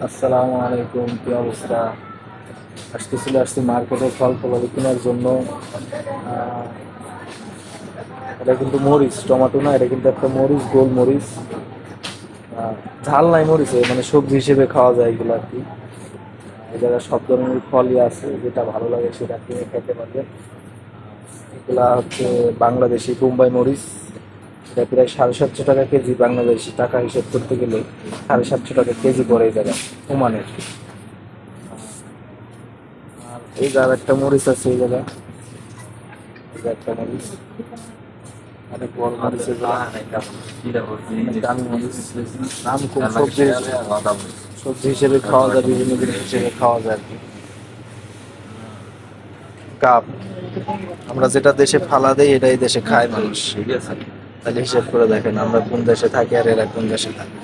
আসসালামু আলাইকুম, কি অবস্থা? আসছি মার্কেটে ফল ফলাদি কেনার জন্য। আহ, এটা কিন্তু মরিচ, টমেটো না, এটা কিন্তু একটা মরিচ, গোল মরিচ। ঝাল নাই মরিচে, মানে সবজি হিসেবে খাওয়া যায় এগুলো আর কি। এই জায়গায় সব ধরনের ফলই আছে, যেটা ভালো লাগে সেটা কিনে খেতে পারবেন। এগুলা হচ্ছে বাংলাদেশি বোম্বাই মরিচ। এটা প্রায় 750 টাকা কেজি, বাংলাদেশি টাকা হিসেব করতে গেলে 750 টাকা কেজি পড়ে এই জায়গায়, ওমানের। আর এই জায়গায় একটা মরিচ আছে, এই জায়গায় এই যে একটা মরিচ, অনেক বড় মরিচ, এগুলা অনেক দামি মরিচ। দাম কম, সবজি হিসেবে খাওয়া যায়, বিভিন্ন জিনিস হিসেবে খাওয়া যায় আর কি। কাপ, আমরা যেটা দেশে ফালা দেই এটাই দেশে খায় মানুষ। তাহলে হিসেব করে দেখেন আমরা কোন দেশে থাকি আর এরা কোন দেশে থাকে।